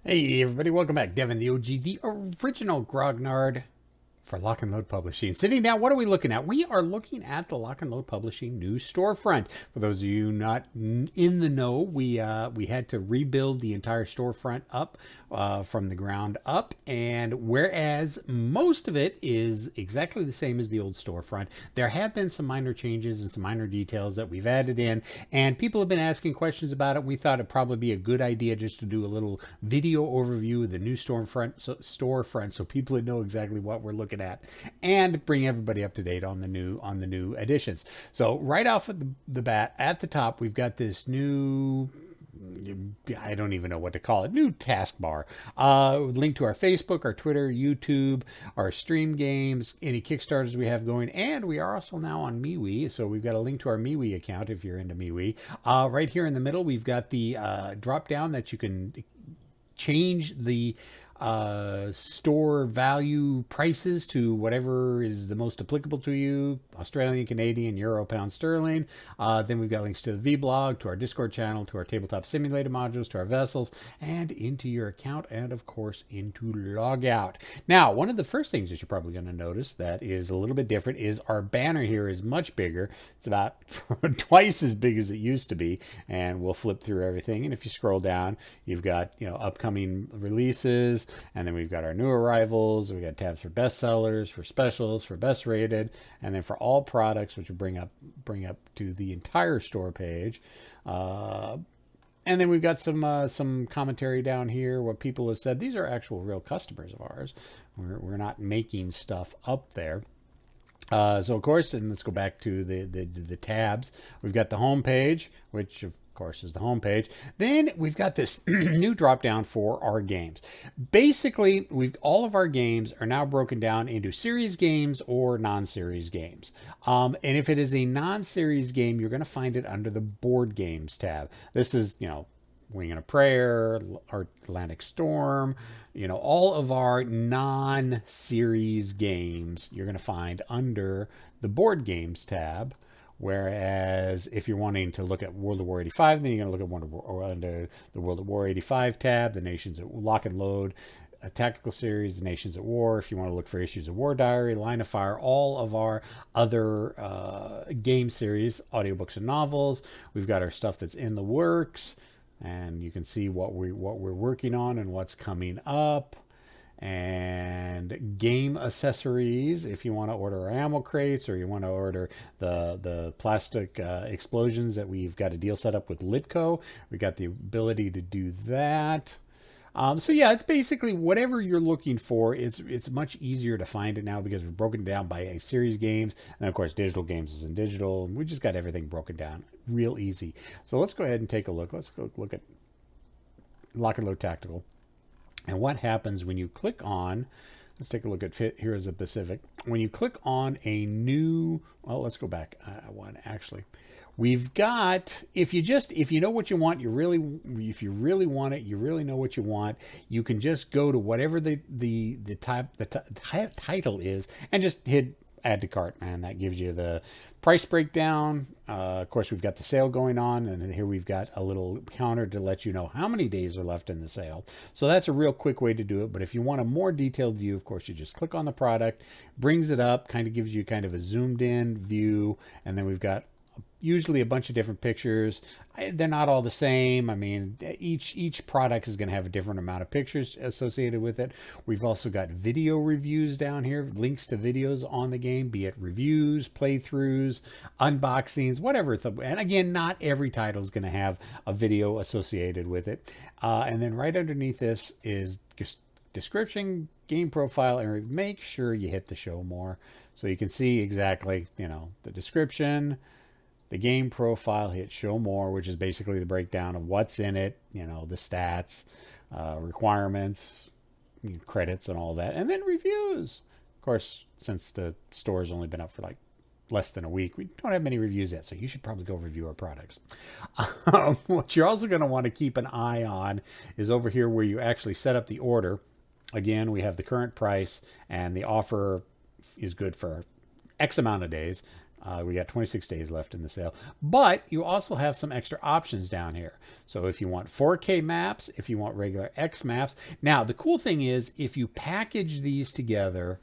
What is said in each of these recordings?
Hey everybody, welcome back. Devin, the OG, the original Grognard for Lock and Load Publishing. Sitting down, what are we looking at? We are looking at the Lock and Load Publishing new storefront. For those of you not in the know, we had to rebuild the entire storefront up from the ground up, and whereas most of it is exactly the same as the old storefront, there have been some minor changes and some minor details that we've added in, and people have been asking questions about it. We thought it'd probably be a good idea just to do a little video overview of the new storefront so people would know exactly what we're looking at and bring everybody up to date on the new additions. So right off of the bat, at the top, we've got this new, I don't even know what to call it, new taskbar. Link to our Facebook, our Twitter, YouTube, our stream games, any Kickstarters we have going, and we are also now on MeWe, so we've got a link to our MeWe account if you're into MeWe. Right here in the middle, we've got the drop down that you can change the store value prices to whatever is the most applicable to you: Australian, Canadian, Euro, Pound, Sterling. Then we've got links to the vblog, to our Discord channel, to our tabletop simulator modules, to our vessels, and into your account, and of course into logout. Now, one of the first things that you're probably going to notice that is a little bit different is our banner here is much bigger. It's about twice as big as it used to be, and we'll flip through everything. And if you scroll down, you've got upcoming releases. And then we've got our new arrivals. We've got tabs for bestsellers, for specials, for best rated, and then for all products, which will bring up to the entire store page. And then we've got some commentary down here. What people have said. These are actual real customers of ours. We're not making stuff up there. So of course, and let's go back to the tabs. We've got the home page, which of course is the home page. Then we've got this new drop down for our games. Basically, all of our games are now broken down into series games or non-series games. And if it is a non-series game, you're going to find it under the board games tab. This is, Wing and a Prayer, Atlantic Storm, all of our non-series games you're going to find under the board games tab. Whereas if you're wanting to look at World of War 85, then you're going to look at under the World of War 85 tab, the Nations at Lock and Load, a tactical series, the Nations at War. If you want to look for issues of War Diary, Line of Fire, all of our other game series, audiobooks and novels. We've got our stuff that's in the works, and you can see what we're working on and what's coming up. And game accessories, if you want to order ammo crates or you want to order the plastic explosions that we've got a deal set up with Litco, we got the ability to do that. So yeah, it's basically whatever you're looking for. It's much easier to find it now because we've broken it down by a series games, and of course digital games is in digital, and we just got everything broken down real easy. So let's go ahead and take a look. Let's go look at Lock and Load Tactical. And what happens when you click on, let's take a look at Heroes of the Pacific. When you click on a new, well, let's go back one actually. We've got, if you know what you want, if you really want it, you really know what you want, you can just go to whatever the title is and just hit add to cart, and that gives you the price breakdown. Of course, we've got the sale going on, and here we've got a little counter to let you know how many days are left in the sale. So that's a real quick way to do it. But if you want a more detailed view, of course, you just click on the product, brings it up, kind of gives you kind of a zoomed in view, and then we've got usually a bunch of different pictures. They're not all the same. I mean, each product is going to have a different amount of pictures associated with it. We've also got video reviews down here, links to videos on the game, be it reviews, playthroughs, unboxings, whatever. And again, not every title is going to have a video associated with it. And then right underneath this is just description, game profile, and make sure you hit the show more so you can see exactly, the description, the game profile, hit show more, which is basically the breakdown of what's in it, the stats, requirements, credits, and all that. And then reviews. Of course, since the store's only been up for like less than a week, we don't have many reviews yet, so you should probably go review our products. What you're also going to want to keep an eye on is over here where you actually set up the order. Again, we have the current price, and the offer is good for X amount of days. We got 26 days left in the sale, but you also have some extra options down here. So if you want 4K maps, if you want regular X maps. Now, the cool thing is if you package these together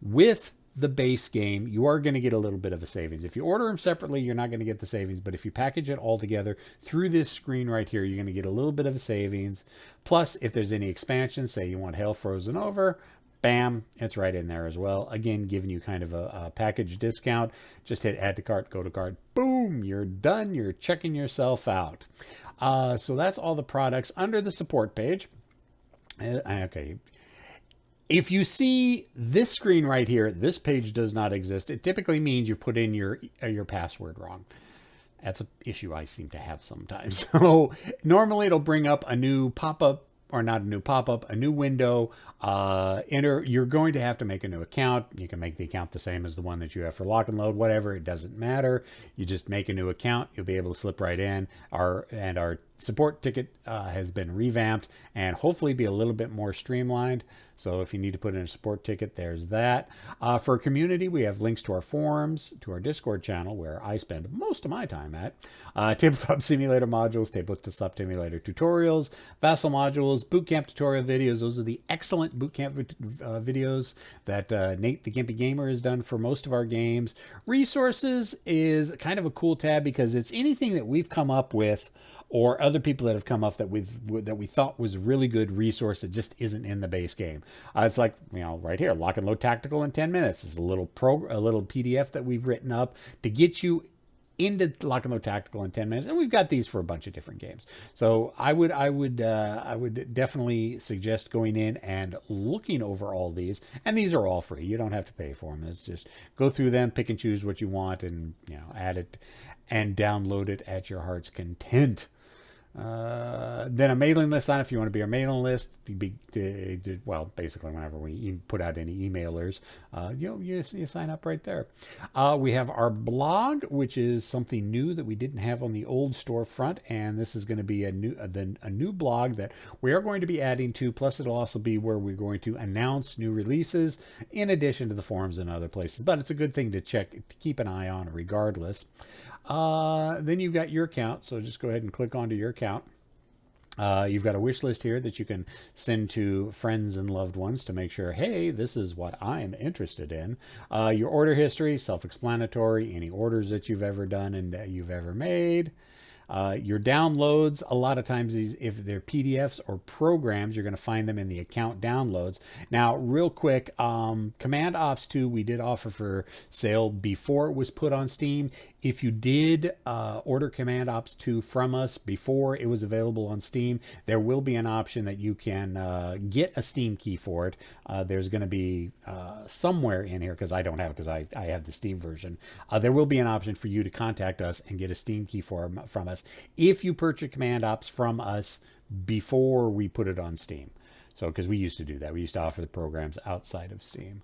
with the base game, you are going to get a little bit of a savings. If you order them separately, you're not going to get the savings, but if you package it all together through this screen right here, you're going to get a little bit of a savings. Plus, if there's any expansions, say you want Hell Frozen Over, bam, it's right in there as well. Again, giving you kind of a package discount. Just hit add to cart, go to cart, boom, you're done. You're checking yourself out. So that's all the products under the support page. Okay. If you see this screen right here, this page does not exist. It typically means you put in your password wrong. That's an issue I seem to have sometimes. So normally it'll bring up a new pop-up, or not a new pop-up, a new window. You're going to have to make a new account. You can make the account the same as the one that you have for Lock and Load, whatever, it doesn't matter. You just make a new account. You'll be able to slip right in. Our support ticket has been revamped and hopefully be a little bit more streamlined. So if you need to put in a support ticket, there's that. For community, we have links to our forums, to our Discord channel, where I spend most of my time at. Tabletop simulator modules, tabletop simulator tutorials, vassal modules, bootcamp tutorial videos. Those are the excellent bootcamp videos that Nate the Gimpy Gamer has done for most of our games. Resources is kind of a cool tab because it's anything that we've come up with or other people that have come up that we thought was a really good resource that just isn't in the base game. It's like, right here, Lock and Load Tactical in 10 minutes. It's a little PDF that we've written up to get you into Lock and Load Tactical in 10 minutes, and we've got these for a bunch of different games. So I would definitely suggest going in and looking over all these, and these are all free. You don't have to pay for them. It's just go through them, pick and choose what you want, and add it and download it at your heart's content. Then a mailing list sign if you want to be our mailing list. Well, basically whenever we put out any emailers, you sign up right there. We have our blog, which is something new that we didn't have on the old storefront, and this is going to be a new blog that we are going to be adding to. Plus, it'll also be where we're going to announce new releases in addition to the forums and other places. But it's a good thing to keep an eye on regardless. Then you've got your account, so just go ahead and click onto your account. You've got a wish list here that you can send to friends and loved ones to make sure, hey, this is what I'm interested in. Your order history, self-explanatory, any orders that you've ever done and that you've ever made. Your downloads, a lot of times if they're PDFs or programs, you're going to find them in the account downloads. Now, real quick, Command Ops 2 we did offer for sale before it was put on Steam. If you did order Command Ops 2 from us before it was available on Steam, there will be an option that you can get a Steam key for it. There's going to be somewhere in here, because I don't have it because I have the Steam version. There will be an option for you to contact us and get a Steam key from us if you purchase Command Ops from us before we put it on Steam. So, because we used to do that. We used to offer the programs outside of Steam.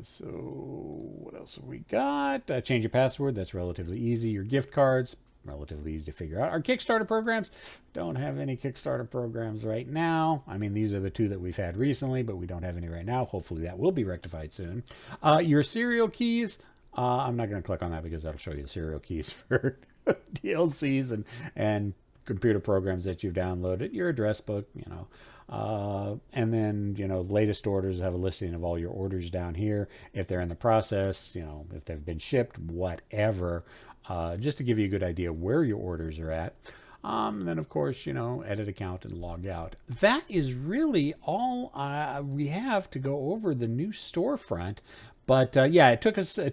So what else have we got? Change your password. That's relatively easy. Your gift cards, relatively easy to figure out. Our Kickstarter programs, don't have any Kickstarter programs right now. I mean, these are the two that we've had recently, but we don't have any right now. Hopefully that will be rectified soon. Your serial keys, I'm not going to click on that because that'll show you the serial keys for DLCs and computer programs that you've downloaded. Your address book, and then, latest orders, have a listing of all your orders down here. If they're in the process, if they've been shipped, whatever, just to give you a good idea where your orders are at. And then, of course, edit account and log out. That is really all we have to go over the new storefront. But it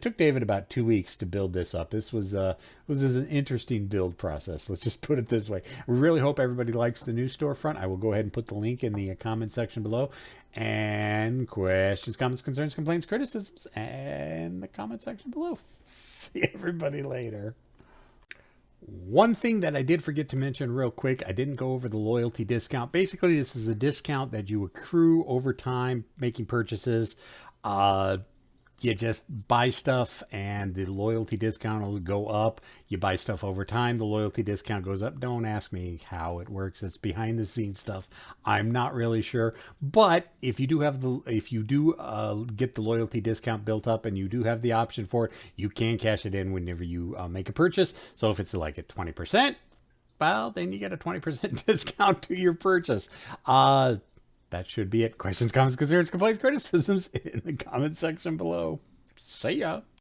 took David about 2 weeks to build this up. This was an interesting build process. Let's just put it this way. We really hope everybody likes the new storefront. I will go ahead and put the link in the comment section below. And questions, comments, concerns, complaints, criticisms, and the comment section below. See everybody later. One thing that I did forget to mention real quick, I didn't go over the loyalty discount. Basically, this is a discount that you accrue over time making purchases. you just buy stuff and the loyalty discount will go up. You buy stuff over time, the loyalty discount goes up. Don't ask me how it works. It's behind the scenes stuff. I'm not really sure. But if you do have get the loyalty discount built up and you do have the option for it, you can cash it in whenever you make a purchase. So if it's like at 20%, well, then you get a 20% discount to your purchase. That should be it. Questions, comments, concerns, complaints, criticisms in the comment section below. See ya.